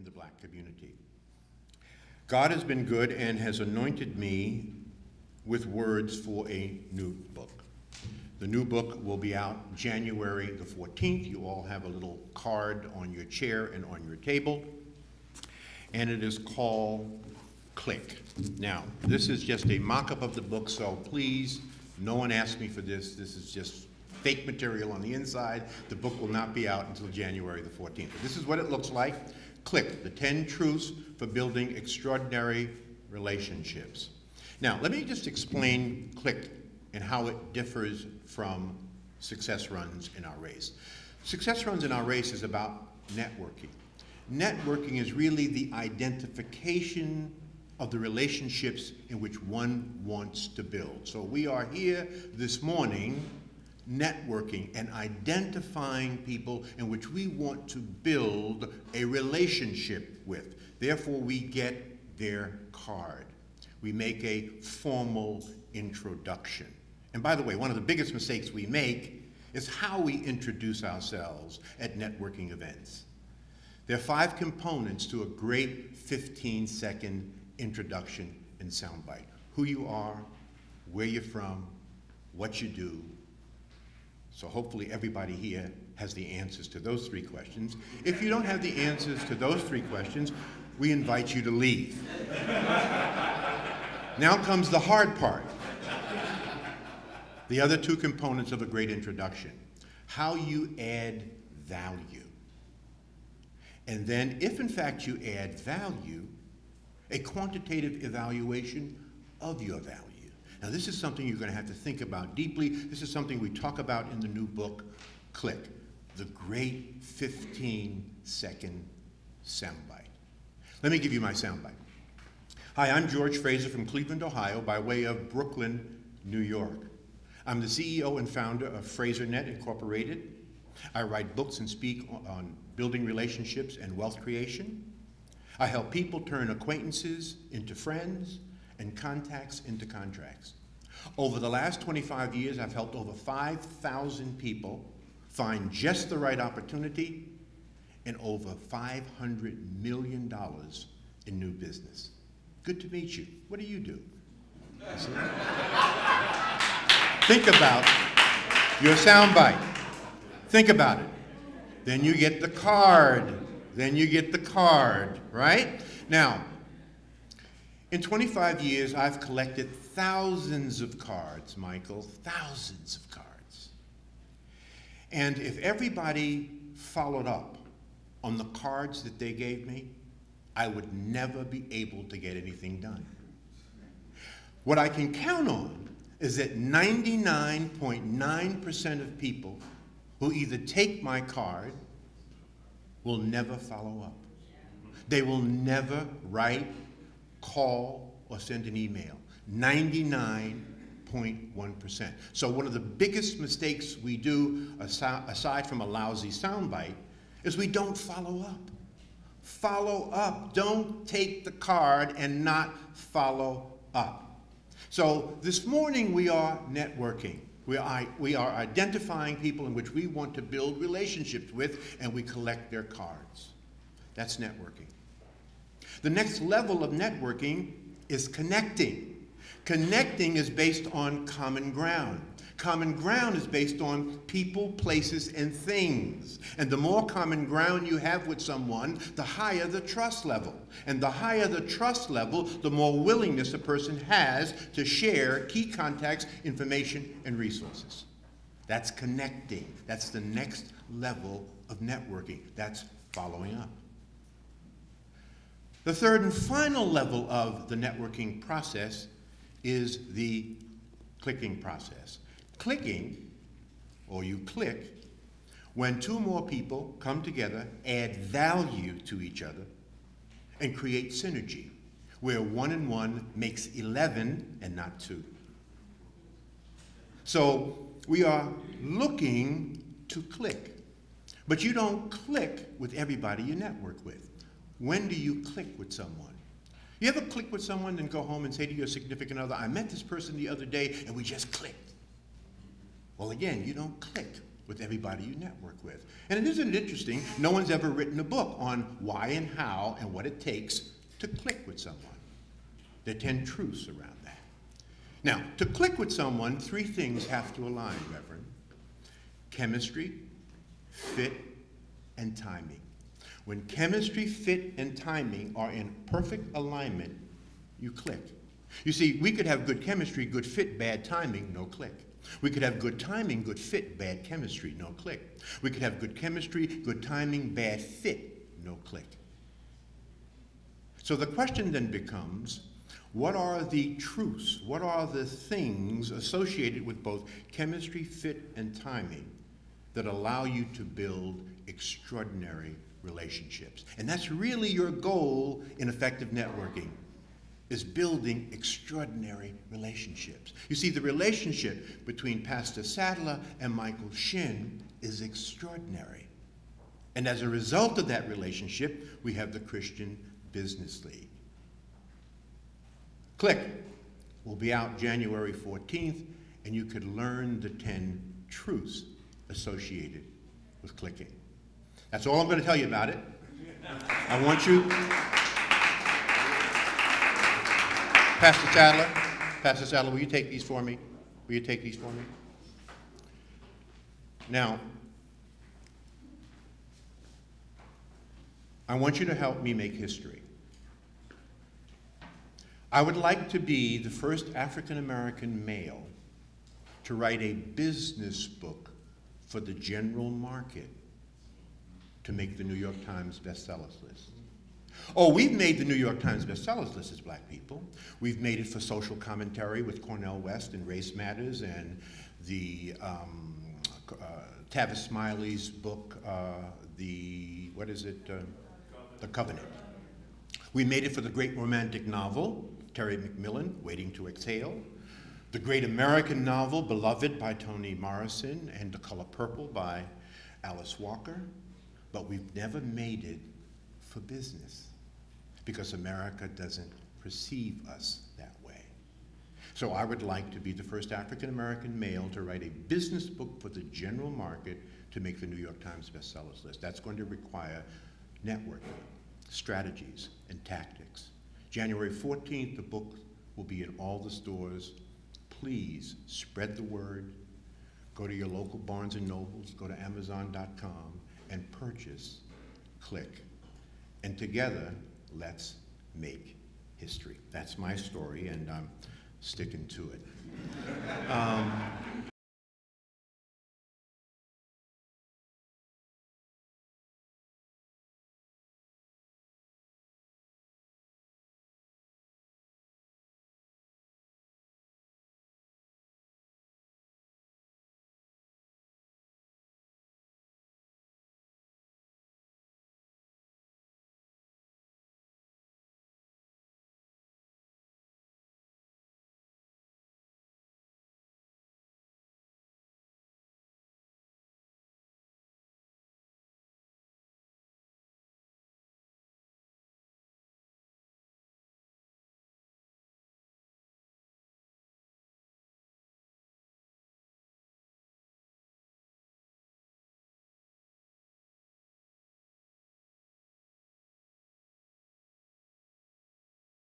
in the black community. God has been good and has anointed me with words for a new book. The new book will be out January the 14th. You all have a little card on your chair and on your table. And it is called Click. Now, this is just a mock-up of the book, so please, no one asked me for this. This is just fake material on the inside. The book will not be out until January the 14th. But this is what it looks like. Click, the 10 truths for building extraordinary relationships. Now, let me just explain Click and how it differs from success runs in our race. Success runs in our race is about networking. Networking is really the identification of the relationships in which one wants to build. So we are here this morning networking and identifying people in which we want to build a relationship with. Therefore, we get their card. We make a formal introduction. And by the way, one of the biggest mistakes we make is how we introduce ourselves at networking events. There are 5 components to a great 15-second introduction and soundbite. Who you are, where you're from, what you do. So hopefully everybody here has the answers to those 3 questions. If you don't have the answers to those 3 questions, we invite you to leave. Now comes the hard part. The other 2 components of a great introduction. How you add value. And then, if in fact you add value, a quantitative evaluation of your value. Now this is something you're going to have to think about deeply. This is something we talk about in the new book, Click, the great 15-second soundbite. Let me give you my soundbite. Hi, I'm George Fraser from Cleveland, Ohio, by way of Brooklyn, New York. I'm the CEO and founder of FraserNet Incorporated. I write books and speak on building relationships and wealth creation. I help people turn acquaintances into friends and contacts into contracts. Over the last 25 years, I've helped over 5,000 people find just the right opportunity and over $500 million in new business. Good to meet you. What do you do? Think about your soundbite. Think about it. Then you get the card. Then you get the card, right? Now, in 25 years, I've collected thousands of cards, Michael, thousands of cards. And if everybody followed up on the cards that they gave me, I would never be able to get anything done. What I can count on is that 99.9% of people who either take my card will never follow up. They will never write, call, or send an email. 99.1%. So one of the biggest mistakes we do, aside from a lousy soundbite, is we don't follow up. Follow up. Don't take the card and not follow up. So this morning we are networking. We are identifying people in which we want to build relationships with, and we collect their cards. That's networking. The next level of networking is connecting. Connecting is based on common ground. Common ground is based on people, places, and things. And the more common ground you have with someone, the higher the trust level. And the higher the trust level, the more willingness a person has to share key contacts, information, and resources. That's connecting. That's the next level of networking. That's following up. The third and final level of the networking process is the clicking process. Clicking, or you click, when 2 more people come together, add value to each other, and create synergy, where 1 and 1 makes 11 and not 2. So we are looking to click, but you don't click with everybody you network with. When do you click with someone? You ever click with someone and go home and say to your significant other, I met this person the other day and we just clicked? Well, again, you don't click with everybody you network with. And isn't it interesting? No one's ever written a book on why and how and what it takes to click with someone. There are 10 truths around that. Now, to click with someone, 3 things have to align, Reverend. Chemistry, fit, and timing. When chemistry, fit, and timing are in perfect alignment, you click. You see, we could have good chemistry, good fit, bad timing, no click. We could have good timing, good fit, bad chemistry, no click. We could have good chemistry, good timing, bad fit, no click. So the question then becomes, what are the truths? What are the things associated with both chemistry, fit, and timing that allow you to build extraordinary relationships? And that's really your goal in effective networking, is building extraordinary relationships. You see, the relationship between Pastor Sadler and Michael Shin is extraordinary. And as a result of that relationship, we have the Christian Business League. Click will be out January 14th, and you could learn the 10 truths associated with clicking. That's all I'm going to tell you about it. I want you, Pastor Sadler, will you take these for me? Will you take these for me? Now, I want you to help me make history. I would like to be the first African-American male to write a business book for the general market to make the New York Times bestsellers list. Oh, we've made the New York Times bestsellers list as black people. We've made it for social commentary with Cornel West and Race Matters, and the Tavis Smiley's book, The Covenant. We made it for the great romantic novel, Terry McMillan, Waiting to Exhale, the great American novel, Beloved by Toni Morrison, and The Color Purple by Alice Walker, but we've never made it for business because America doesn't perceive us that way. So I would like to be the first African-American male to write a business book for the general market to make the New York Times bestsellers list. That's going to require networking, strategies, and tactics. January 14th, the book will be in all the stores. Please spread the word. Go to your local Barnes & Nobles, go to Amazon.com, and purchase Click. And together, let's make history. That's my story, and I'm sticking to it.